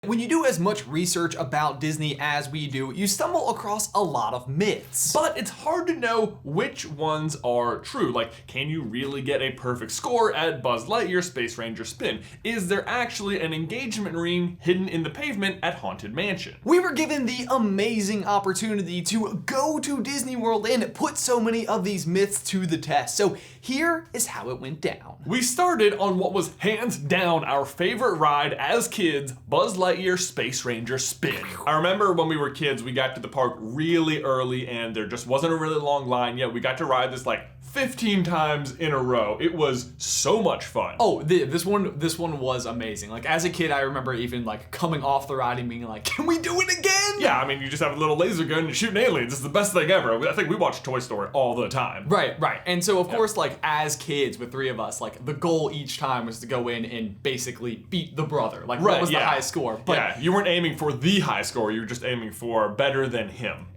When you do as much research about Disney as we do, you stumble across a lot of myths. But it's hard to know which ones are true. Like, can you really get a perfect score at Buzz Lightyear Space Ranger Spin? Is there actually an engagement ring hidden in the pavement at Haunted Mansion? We were given the amazing opportunity to go to Disney World and put so many of these myths to the test. So here is how it went down. We started on what was hands down our favorite ride as kids, Buzz Lightyear Space Ranger Spin. I remember when we were kids, we got to the park really early and there just wasn't a really long line yet. We got to ride this like 15 times in a row. It was so much fun. Oh, this one was amazing. Like as a kid, I remember even like coming off the ride and being like, can we do it again? Yeah, I mean, you just have a little laser gun and shooting aliens. It's the best thing ever. I think we watch Toy Story all the time. Right. And so of course, like as kids with three of us, like the goal each time was to go in and basically beat the brother. Like what was the high score? But yeah, you weren't aiming for the high score. You were just aiming for better than him.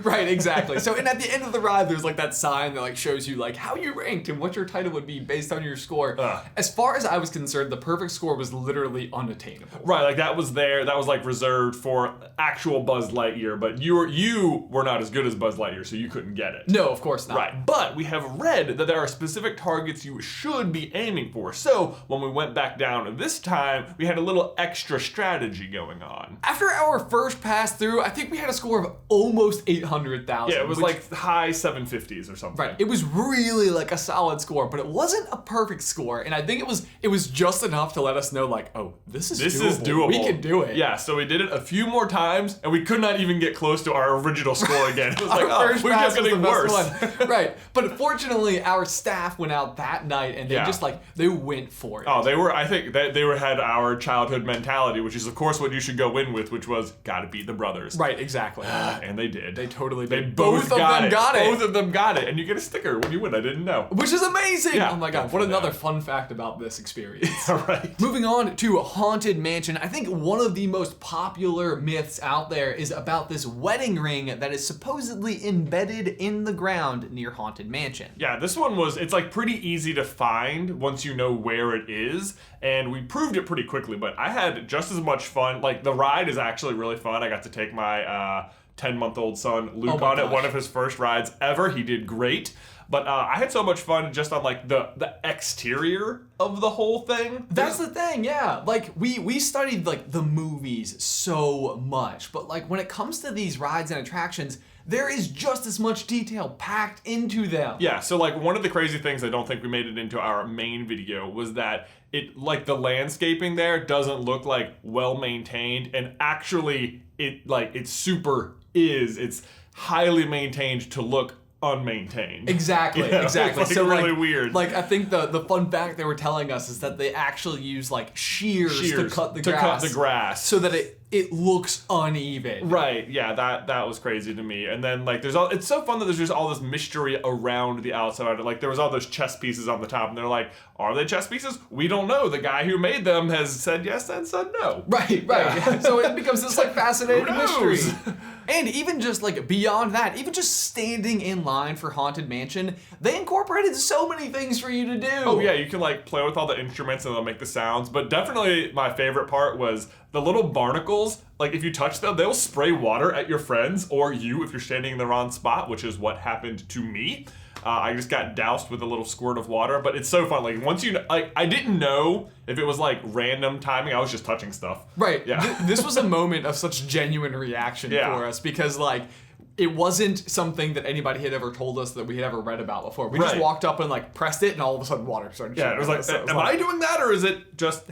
Right, exactly. So and at the end of the ride, there's like that sign that like shows you like how you ranked and what your title would be based on your score. As far as I was concerned, the perfect score was literally unattainable. Right, like that was like reserved for actual Buzz Lightyear, but you were not as good as Buzz Lightyear, so you couldn't get it. No, of course not. Right, but we have read that there are specific targets you should be aiming for. So when we went back down this time, we had a little extra strategy going on. After our first pass through, I think we had a score of almost 800,000. Yeah, it was like high 750s or something. Right, it was really like a solid score, but it wasn't a perfect score, and I think it was just enough to let us know like, oh, this is doable. We can do it. Yeah, so we did it a few more times, and we could not even get close to our original score again. It was like, oh, we're just getting worse. Right, but fortunately, our staff went out that night, and they just like, they went for it. Oh, I think they had our childhood mentality, which is of course what you should go in with, which was, gotta beat the brothers. Right, exactly. And they did. They totally did. They both got it. Both of them got it, and you get a sticker when you win. I didn't know. Which is amazing! Yeah, oh my god, what another fun fact about this experience. Right. Moving on to Haunted Mansion, I think one of the most popular myths out there is about this wedding ring that is supposedly embedded in the ground near Haunted Mansion. Yeah, this one it's like pretty easy to find once you know where it is, and we proved it pretty quickly, but I had just as much fun. Like, the ride is actually really fun. I got to take my 10-month-old son Luke on it, one of his first rides ever. He did great. But I had so much fun just on like the exterior of the whole thing. That's the thing, yeah. Like we studied like the movies so much, but like when it comes to these rides and attractions, there is just as much detail packed into them. Yeah, so like one of the crazy things I don't think we made it into our main video was that it, like, the landscaping there doesn't look like well maintained, and actually it's highly maintained to look unmaintained. Exactly. It's like so really weird. Like I think the fun fact they were telling us is that they actually use like shears to cut the grass so that it looks uneven. Right, yeah, that was crazy to me. And then like it's so fun that there's just all this mystery around the outside. Like there was all those chess pieces on the top, and they're like, are they chess pieces? We don't know. The guy who made them has said yes and said no. Right. Yeah. So it becomes this like fascinating mystery. And even just like beyond that, even just standing in line for Haunted Mansion, they incorporated so many things for you to do. Oh yeah, you can like play with all the instruments and they'll make the sounds. But definitely my favorite part was the little barnacles. Like if you touch them, they'll spray water at your friends or you if you're standing in the wrong spot, which is what happened to me. I just got doused with a little squirt of water, but it's so fun. Like once I didn't know if it was like random timing. I was just touching stuff. Right. Yeah. This was a moment of such genuine reaction for us because like it wasn't something that anybody had ever told us that we had ever read about before. We just walked up and like pressed it, and all of a sudden water started. Yeah. It was like, am I doing that, or is it just?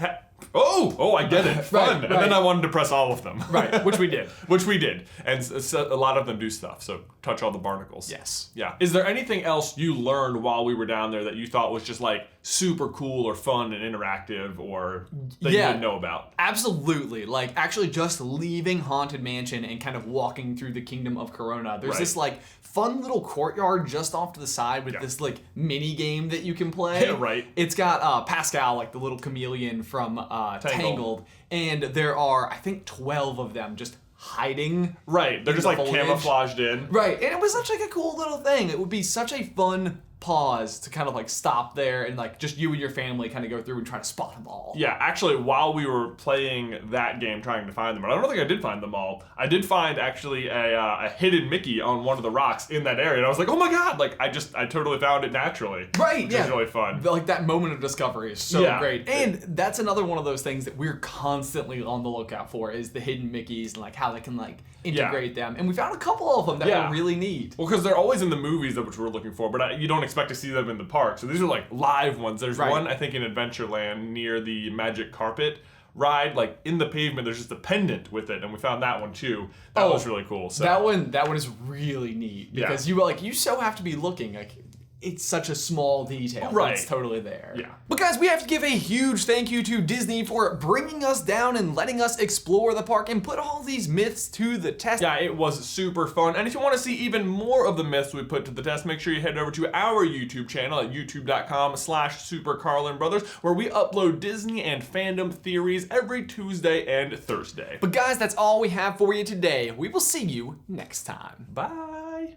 Oh, I get it. Fun. Right. And then I wanted to press all of them. Right, which we did. And so a lot of them do stuff, so touch all the barnacles. Yes. Yeah. Is there anything else you learned while we were down there that you thought was just like super cool or fun and interactive or that you didn't know about? Absolutely. Like actually just leaving Haunted Mansion and kind of walking through the Kingdom of Corona. There's this like fun little courtyard just off to the side with this like mini game that you can play. Yeah, right. It's got Pascal, like the little chameleon from Tangled, and there are I think 12 of them just hiding. Right, they're just like foliage. Camouflaged in. Right, and it was such like a cool little thing. It would be such a fun pause to kind of like stop there and like just you and your family kind of go through and try to spot them all. Yeah, actually, while we were playing that game trying to find them, and I don't think I did find them all, I did find actually a hidden Mickey on one of the rocks in that area, and I was like, oh my god, like I totally found it naturally. Right, which is really fun. Like that moment of discovery is so great. And that's another one of those things that we're constantly on the lookout for is the hidden Mickeys and like how they can like integrate them. And we found a couple of them that were really neat. Well, because they're always in the movies, which we're looking for, but you don't expect to see them in the park. So these are like live ones. There's one, I think, in Adventureland near the Magic Carpet ride, like in the pavement. There's just a pendant with it, and we found that one too. That was really cool. So that one is really neat because you so have to be looking like. It's such a small detail. Right. It's totally there. Yeah. But guys, we have to give a huge thank you to Disney for bringing us down and letting us explore the park and put all these myths to the test. Yeah, it was super fun. And if you want to see even more of the myths we put to the test, make sure you head over to our YouTube channel at youtube.com/SuperCarlinBrothers, where we upload Disney and fandom theories every Tuesday and Thursday. But guys, that's all we have for you today. We will see you next time. Bye.